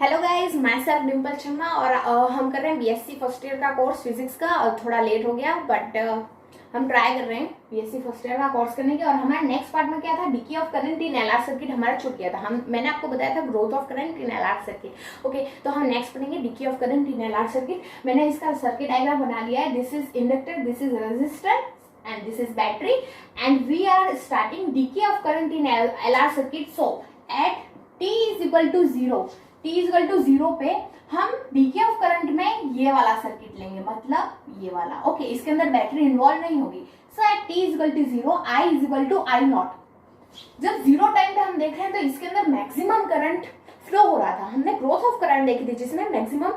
Hello guys, मैं sir Dimple Sharma और हम कर रहे हैं बीएससी फर्स्ट ईयर का कोर्स फिजिक्स का। और थोड़ा लेट हो गया बट हम ट्राई कर रहे हैं बीएससी फर्स्ट ईयर का कोर्स करने के। और हमारा नेक्स्ट पार्ट में क्या था, decay of current in LR circuit हमारा छूट गया था। मैंने आपको बताया था growth of current in LR circuit. Okay, तो हम नेक्स्ट पढ़ेंगे decay of current in LR circuit. मैंने इसका सर्किट डायग्राम बना लिया है। This is inductor, this is resistor and this is battery and we are starting decay of current in LR circuit. So at t is equal to 0, t is equal to 0 पे हम decay of current में ये वाला circuit लेंगे, मतलब ये वाला। Okay, इसके अंदर बैटरी इन्वॉल्व नहीं होगी। So at t is equal to 0, I is equal to I not. जब 0 टाइम पे हम देख रहे हैं तो इसके अंदर मैक्सिमम करंट फ्लो हो रहा था। हमने ग्रोथ ऑफ करंट देखी थी जिसमें मैक्सिमम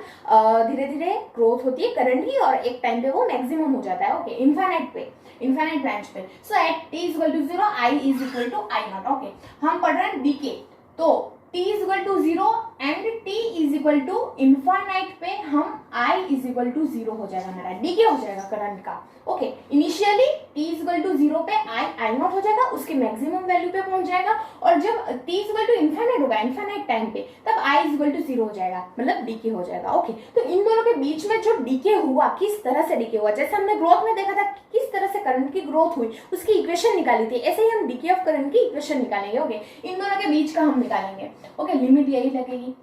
धीरे धीरे ग्रोथ होती है करंट की और एक टाइम पे वो मैक्सिमम हो जाता है। ओके, इनफाइनाइट पे, इनफाइनाइट ब्रांच पे। So at t is equal to 0, I is equal to I not. Okay, हम पढ़ रहे हैं डीके, तो t is equal to 0 and t is equal to infinite पे हम I इज इक्वल टू 0 हो जाएगा, हमारा डीके हो जाएगा करंट का। Okay, initially t is equal to 0 पे I नॉट हो जाएगा, उसके मैक्सिमम वैल्यू पे पहुंच जाएगा। और जब t is equal to infinite होगा, इनफाइनाइट टाइम पे, तब I इज इक्वल टू 0 हो जाएगा, मतलब डीके हो जाएगा। ओके, तो इन दोनों के बीच में जो डीके हुआ, किस तरह से डीके हुआ, जैसे हमने ग्रोथ में देखा था किस तरह से करंट की ग्रोथ हुई, उसकी इक्वेशन निकाली थी, ऐसे ही हम डीके ऑफ करंट की इक्वेशन निकालेंगे। ओके, इन दोनों के बीच का हम निकालेंगे। ओके, लिमिट यही लगेगी।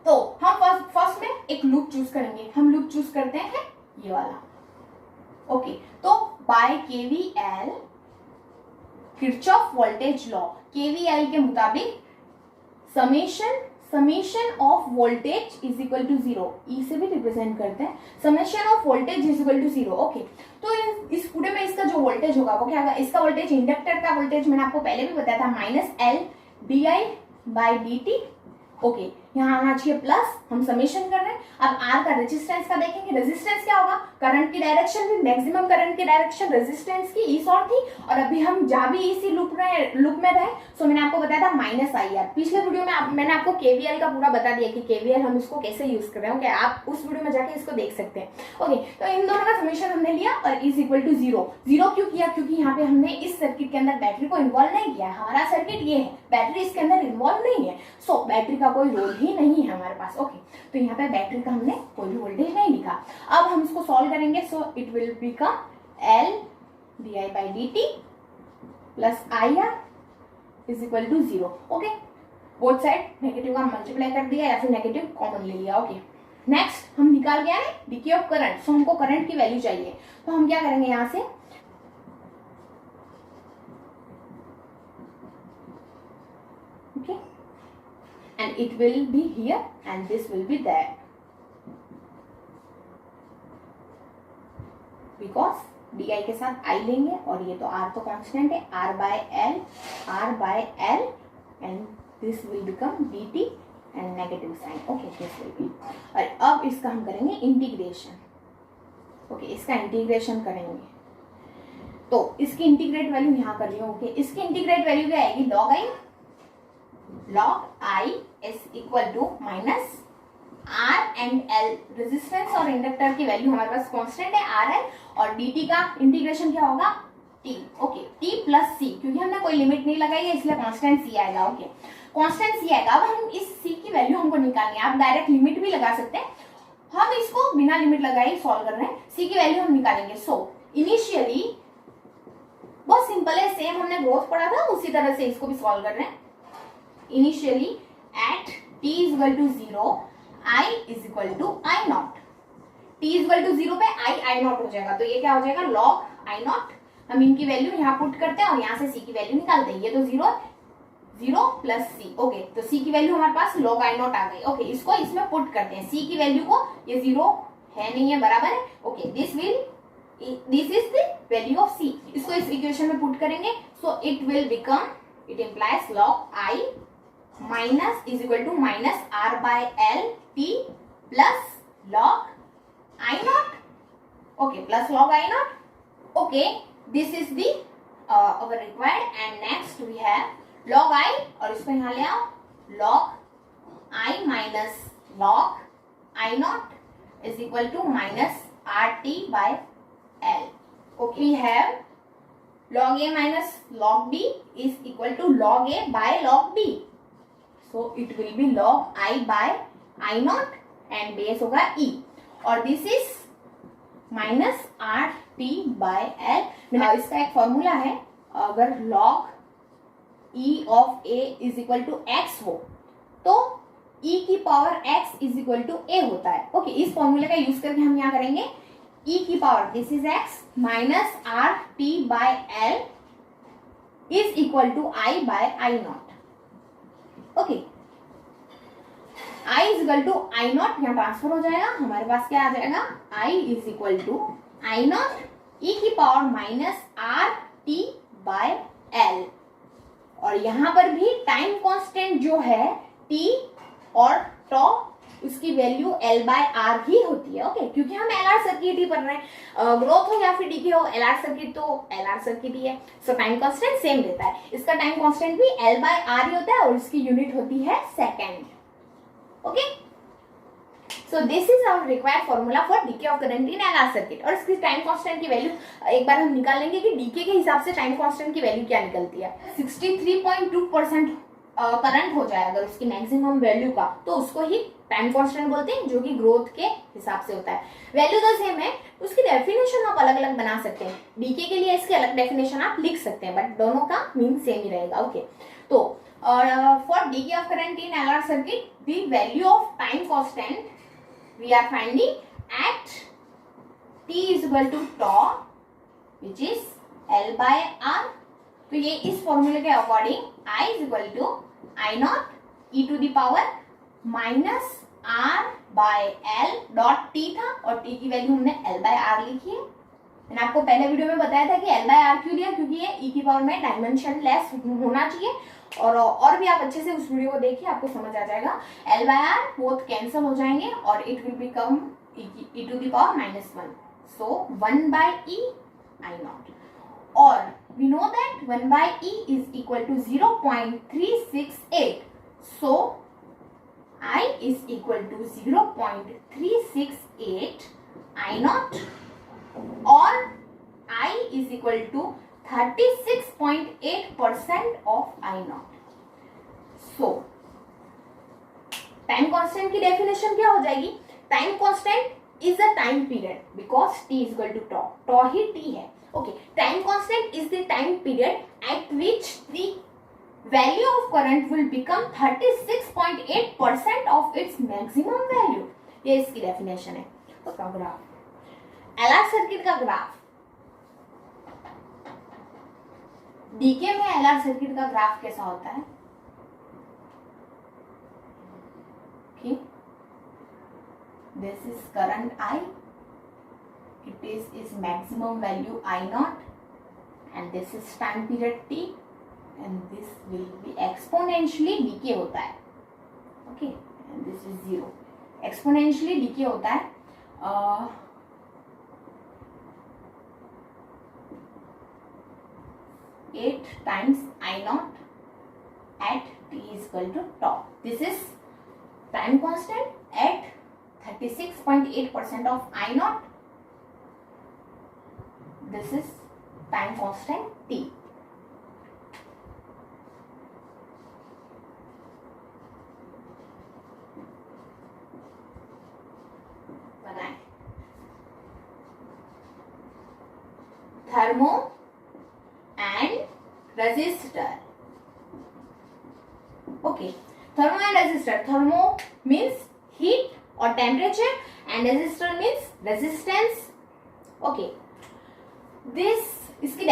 तो हम फर्स्ट में एक लूप चूज करेंगे। हम लूप चूज करते हैं ये वाला। ओके, तो by KVL Kirchhoff voltage law, KVL के मुताबिक summation of voltage is equal to 0, E से भी रिप्रेजेंट करते हैं। Summation of voltage is equal to 0। Okay, तो इस पूरे में इसका जो वोल्टेज होगा वो क्या होगा, इसका वोल्टेज, इंडक्टर का वोल्टेज मैंने आपको पहले भी बताया था, minus L D I by D T. Okay, यहाँ आना चाहिए प्लस, हम समेशन कर रहे हैं। अब आर का रेजिस्टेंस का देखेंगे। रेजिस्टेंस क्या होगा, करंट की डायरेक्शन में, मैक्सिमम करंट की डायरेक्शन रेजिस्टेंस की इस और थी, और अभी हम जहां भी इसी लूप में रहे। सो मैंने आपको बताया था माइनस आई आर। पिछले वीडियो में मैंने आपको केवीएल का पूरा बता दिया कि केवीएल हम इसको कैसे यूज कर रहे हैं। ओके, आप उस वीडियो में जाके इसको देख सकते हैं। ओके, तो इन दोनों का समेशन हमने लिया और इज इक्वल टू 0। 0 क्यों किया, क्योंकि यहाँ पे हमने इस सर्किट के अंदर बैटरी को इन्वॉल्व नहीं किया। हमारा सर्किट ये है, बैटरी इसके अंदर इन्वॉल्व नहीं है। सो बैटरी का कोई रोल ही नहीं है हमारे पास। ओके, तो यहाँ पे बैटरी का हमने कोई भी वोल्टेज नहीं लिखा। अब हम इसको सॉल्व करेंगे। So it will become L D I by D T plus I R is equal to 0। Okay, both side negative का मल्टीप्लाई कर दिया या फिर नेगेटिव कॉमन ले लिया। ओके, नेक्स्ट हम निकाल गया है डीके ऑफ करंट। सो हमको करंट की वैल्यू चाहिए, तो हम क्या करेंगे, यहां से okay, and it will be here and this will be there because di के साथ i लेंगे और ये तो r तो कांस्टेंट है, r by l and this will become dt and negative sign. Okay, this will be। और अब इसका हम करेंगे इंटीग्रेशन। ओके, इसका इंटीग्रेशन करेंगे तो इसकी इंटीग्रेट वैल्यू यहाँ कर रही हूँ। ओके, इसकी इंटीग्रेट वैल्यू क्या आएगी, log I is equal to minus R and L। Resistance और इंडक्टर की वैल्यू हमारे पास कांस्टेंट है R है, और dt का इंटीग्रेशन क्या होगा, t। Okay, t plus c, क्योंकि हमने कोई लिमिट नहीं लगाई है इसलिए कांस्टेंट c आएगा। ओके, कांस्टेंट c आएगा। अब हम इस c की वैल्यू हमको निकालनी है। आप डायरेक्ट लिमिट भी लगा सकते हैं, हम इसको बिना लिमिट लगाए सॉल्व कर रहे हैं। c की वैल्यू हम निकालेंगे। सो इनिशियली बहुत सिंपल है, सेम हमने ग्रोथ पढ़ा था उसी तरह से इसको भी सॉल्व कर रहे हैं। Initially at t is equal to 0, I is equal to I naught। t is equal to 0 पे I naught हो जाएगा, तो ये क्या हो जाएगा, log I naught। हम इनकी वैल्यू यहाँ पुट करते हैं और यहाँ से c की वैल्यू निकालते हैं। ये तो 0 प्लस c। ओके, तो c की वैल्यू हमारे पास log I naught आ गई। ओके, इसको इसमें पुट करते हैं, c की वैल्यू को, ये 0 है नहीं है, बराबर है। Okay, this is the value of c। इसको इस इक्वेशन में पुट करेंगे। So it will become, it implies log I minus is equal to minus R by L T plus log I not. Okay, plus log I not. Okay, this is the our required. And next we have log I, और इसको यहाँ ले आओ, log I minus log I naught is equal to minus RT by L। Okay, we have log A minus log B is equal to log A by log B। So it will be log I by I naught and base होगा E और this is minus R T by L. इसका एक formula है, अगर log E of A is equal to x हो तो E की power x is equal to A होता है। ओके, इस फॉर्मूले का यूज करके हम यहाँ करेंगे E की power this is x minus R T by L is equal to I by I naught. Okay, I is equal to I naught यहाँ ट्रांसफर हो जाएगा, हमारे पास क्या आ जाएगा I is equal to I naught E की power minus R T by L और यहाँ पर भी टाइम कांस्टेंट जो है t और टॉ उसकी वैल्यू L बाय आर ही होती है। ओके, क्योंकि हम LR सर्किट ही पढ़ रहे हैं, ग्रोथ हो या फिर डीके हो, LR सर्किट तो LR सर्किट ही है, सो टाइम कांस्टेंट सेम रहता है। इसका टाइम कांस्टेंट भी L बाय आर ही होता है और इसकी यूनिट होती है second. Okay, so this is our required formula for decay of current in LR circuit. और इसकी टाइम कांस्टेंट की वैल्यू एक बार हम निकाल लेंगे कि डीके के हिसाब से टाइम कांस्टेंट की वैल्यू क्या निकलती है। 63.2% करंट हो जाए अगर उसकी मैक्सिमम वैल्यू का, तो उसको ही टाइम कांस्टेंट बोलते हैं, जो कि ग्रोथ के हिसाब से होता है। वैल्यू तो सेम है, उसकी डेफिनेशन आप अलग अलग बना सकते हैं। डीके के लिए इसकी अलग डेफिनेशन आप लिख सकते हैं, बट दोनों का मीन सेम ही रहेगा। ओके, तो for decay of current in LR circuit the value of time constant we are finding at t is equal to tau which is L by R। तो ये इस फॉर्मूले के according I is equal to I naught e to the power minus R by L dot t था और t की value हमने L by R लिखी है। मैंने आपको पहले वीडियो में बताया था कि L by R क्यों लिया, क्योंकि ये e की पावर में डायमेंशन लेस होना चाहिए और भी आप अच्छे से उस वीडियो को देखिए, आपको समझ आ जाएगा। L by R both cancel हो जाएंगे और it will become e to the power minus 1, so 1 by e I naught और we know that 1 by e is equal to 0.368, so I is equal to 0.368 I naught or I is equal to 36.8% of I naught। So time constant की definition क्या हो जाएगी? Time constant is a time period because t is equal to tau, tau ही t है। Okay, time constant is the time period at which the value of current will become 36.8% of its maximum value. ये इसकी definition है। उसका graph, LR circuit का graph, decay में LR circuit का graph कैसा होता है? Okay, this is current I, it is its maximum value I naught and this is time period t and this will be exponentially decay होता है। Okay, and this is 0, exponentially decay होता है। 8 times I naught at t is equal to tau. This is time constant at 36.8% of I naught. This is time constant t. बनाए thermo and resistor. Okay, thermo and resistor, thermo means heat और temperature and resistor means resistance. Okay, इसकी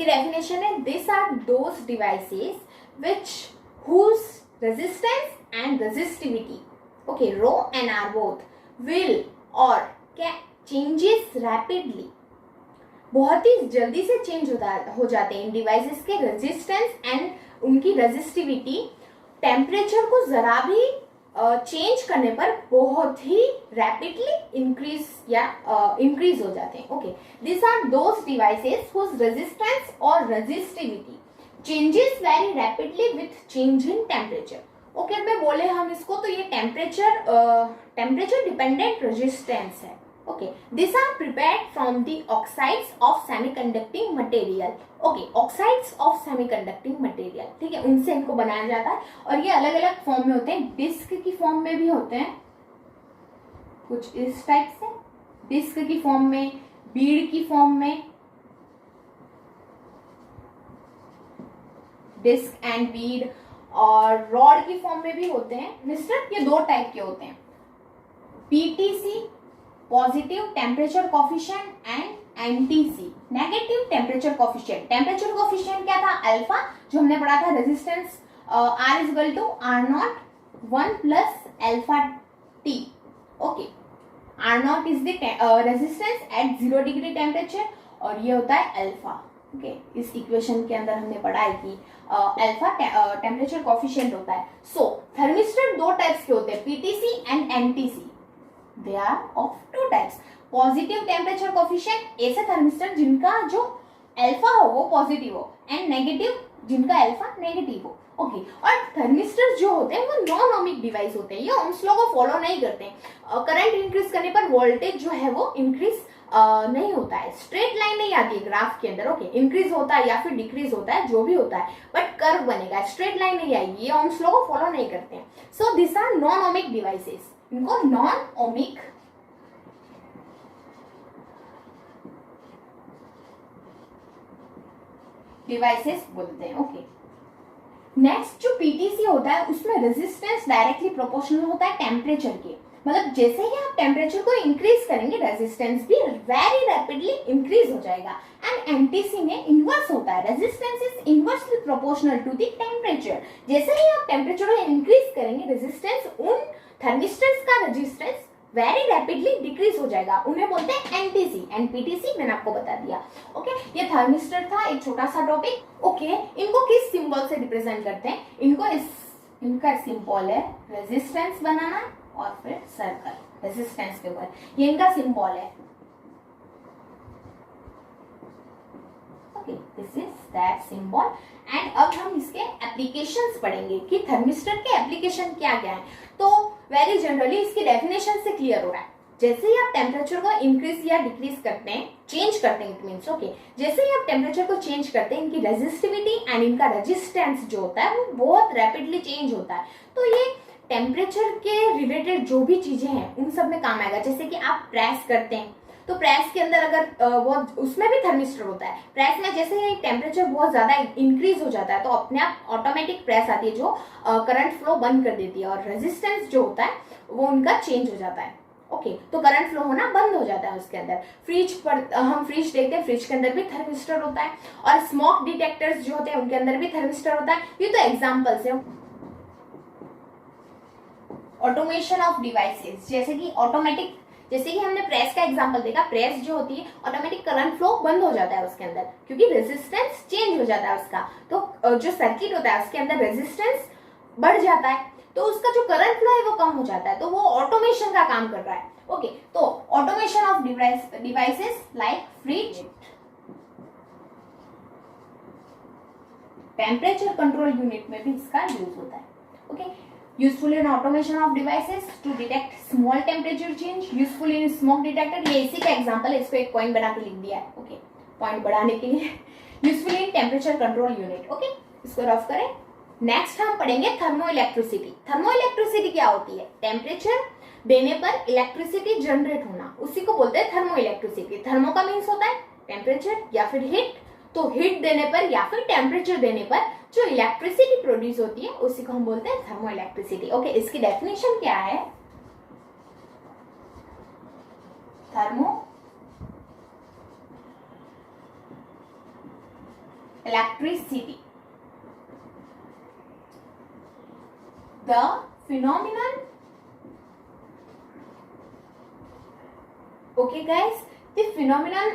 definition है this are those devices which whose resistance and resistivity, okay, rho and R both will और क्या changes rapidly, बहुत ही जल्दी से change हो जाते हैं इन डिवाइसेस के रेजिस्टेंस एंड उनकी रेजिस्टिविटी टेम्परेचर को जरा भी चेंज करने पर बहुत ही रैपिडली इंक्रीज हो जाते हैं। Okay, this are those devices whose resistance और resistivity changes very rapidly with change in temperature. Okay, में बोले हम इसको तो ये टेम्परेचर डिपेंडेंट रेजिस्टेंस है। Okay, these are prepared from the oxides of semiconducting material. Okay, oxides of semiconducting material, ठीक है, उनसे इनको बनाया जाता है और ये अलग अलग फॉर्म में होते हैं, डिस्क की फॉर्म में भी होते हैं, कुछ इस टाइप से, डिस्क की फॉर्म में, बीड की फॉर्म में, डिस्क एंड बीड, और रॉड की फॉर्म में भी होते हैं मिस्टर। ये दो टाइप के होते हैं, PTC positive temperature coefficient and NTC negative temperature coefficient. Temperature coefficient क्या था, अल्फा, जो हमने पढ़ा था, resistance R equal to R0 1 plus alpha T। Okay, R0 is the resistance at 0 degree temperature और ये होता है अल्फा। ओके, इस इक्वेशन के अंदर हमने पढ़ा है कि अल्फा टेम्परेचर कोफिशिएंट होता है। सो थर्मिस्टर दो टाइप्स के होते हैं, PTC and NTC. They are of two types. Positive temperature coefficient ऐसे थर्मिस्टर जिनका जो अल्फा हो वो पॉजिटिव हो, एंड नेगेटिव जिनका अल्फा नेगेटिव हो। ओके, और थर्मिस्टर जो होते हैं वो नॉन ओमिक डिवाइस होते हैं, ये ओम्स लॉ को फॉलो नहीं करते हैं। करंट इंक्रीज करने पर वोल्टेज जो है वो इंक्रीज नहीं होता है, स्ट्रेट लाइन नहीं आती है ग्राफ के अंदर। ओके, इंक्रीज होता है या फिर डिक्रीज होता है, जो भी होता है, बट कर्व बनेगा, स्ट्रेट लाइन नहीं आएगी, ये ओम्स लॉ को फॉलो नहीं करते हैं। So this are non ohmic devices, इनको नॉन ओमिक डिवाइसेस बोलते हैं। ओके, नेक्स्ट जो पीटीसी होता है उसमें रेजिस्टेंस डायरेक्टली प्रोपोर्शनल होता है टेम्परेचर के, मतलब जैसे ही आप टेम्परेचर को इंक्रीज करेंगे रेजिस्टेंस भी वेरी रैपिडली इंक्रीज हो जाएगा। एंड एनटीसी में इनवर्स होता है, resistance is inversely proportional to the temperature. जैसे ही आप टेम्परेचर को इंक्रीज करेंगे रेजिस्टेंस, उन थर्मिस्टर्स का रेजिस्टेंस वेरी रैपिडली डिक्रीज हो जाएगा, उन्हें बोलते हैं एनटीसी एंड पीटीसी, मैंने आपको बता दिया। ओके, ये थर्मिस्टर था एक छोटा सा टॉपिक। ओके, इनको किस सिंबल से रिप्रेजेंट करते हैं, इनको इनका सिंबल है रेजिस्टेंस बनाना और फिर सर्कल रेजिस्टेंस के ऊपर, ये इनका सिंबल है। Okay, this is that symbol. And अब हम इसके एप्लीकेशंस पढ़ेंगे कि थर्मिस्टर के एप्लीकेशन क्या क्या है। तो वेरी जनरली इसकी डेफिनेशन से क्लियर हो रहा है, जैसे ही आप टेम्परेचर को इंक्रीज या डिक्रीज करते हैं, चेंज करते हैं, इट मींस ओके, जैसे ही आप टेम्परेचर को चेंज करते हैं, इनकी रेजिस्टिविटी एंड इनका रेजिस्टेंस जो होता है वो बहुत रैपिडली चेंज होता है। तो ये टेम्परेचर के रिलेटेड जो भी चीजें हैं उन सब में काम आएगा। जैसे कि आप प्रेस करते हैं तो प्रेस के अंदर अगर वो उसमें भी थर्मिस्टर होता है, प्रेस में जैसे ही टेम्परेचर बहुत ज्यादा इंक्रीज हो जाता है तो अपने आप ऑटोमेटिक प्रेस आती है जो करंट फ्लो बंद कर देती है, और रेजिस्टेंस जो होता है वो उनका चेंज हो जाता है। ओके, तो करंट फ्लो होना बंद हो जाता है उसके अंदर। फ्रिज पर हम फ्रिज देखते हैं, फ्रिज के अंदर भी थर्मिस्टर होता है, और स्मोक डिटेक्टर्स जो होते हैं उनके अंदर भी थर्मिस्टर होता है। ये तो एग्जाम्पल्स है। ऑटोमेशन ऑफ डिवाइसेस, जैसे कि ऑटोमेटिक, जैसे कि हमने प्रेस का एग्जांपल देखा, प्रेस जो होती है ऑटोमेटिक करंट फ्लो बंद हो जाता है उसके अंदर, क्योंकि रेजिस्टेंस चेंज हो जाता है उसका। तो जो सर्किट होता है उसके अंदर रेजिस्टेंस बढ़ जाता है, तो उसका जो करंट फ्लो है वो कम हो जाता है, तो वो ऑटोमेशन का काम कर रहा है। ओके, तो automation of devices like fridge, temperature control unit में भी इसका यूज होता है। Okay, useful in automation of devices to detect small temperature change, useful in smoke detector, ये इसी का एग्जांपल है, इसको एक पॉइंट बना के लिख दिया है। ओके, पॉइंट बढ़ाने के लिए। Useful in temperature control unit. Okay, इसको रफ करें। नेक्स्ट हम पढ़ेंगे थर्मो इलेक्ट्रिसिटी। थर्मो इलेक्ट्रिसिटी क्या होती है, टेम्परेचर देने पर इलेक्ट्रिसिटी जनरेट होना, उसी को बोलते हैं थर्मो इलेक्ट्रिसिटी। थर्मो का मीन्स होता है टेम्परेचर या फिर हीट, तो हीट देने पर या फिर टेम्परेचर देने पर जो इलेक्ट्रिसिटी प्रोड्यूस होती है उसी को हम बोलते हैं थर्मो इलेक्ट्रिसिटी। ओके, इसकी डेफिनेशन क्या है, thermo electricity, the phenomenon, okay guys, the phenomenon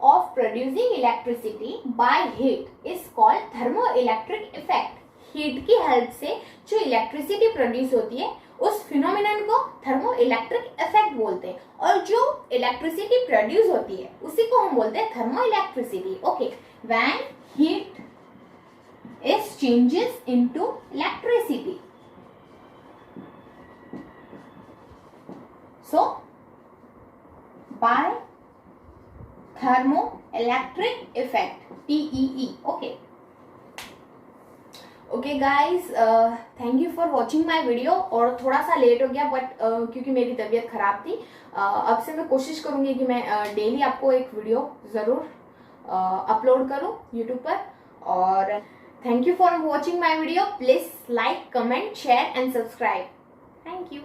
of producing electricity by heat is called thermoelectric effect। Heat की हेल्प से जो इलेक्ट्रिसिटी प्रोड्यूस होती है उस फिनोमिनन को थर्मो इलेक्ट्रिक इफेक्ट बोलते हैं, और जो इलेक्ट्रिसिटी प्रोड्यूस होती है उसी को हम बोलते हैं thermoelectricity. Okay, when heat is changes into electricity, so by thermoelectric effect, TEE। Okay okay guys, thank you for watching my video. और थोड़ा सा लेट हो गया बट क्योंकि मेरी तबीयत खराब थी। अब से मैं कोशिश करूंगी कि मैं डेली आपको एक वीडियो ज़रूर अपलोड करूं यूट्यूब पर। और thank you for watching my video. Please like, comment, share and subscribe. Thank you.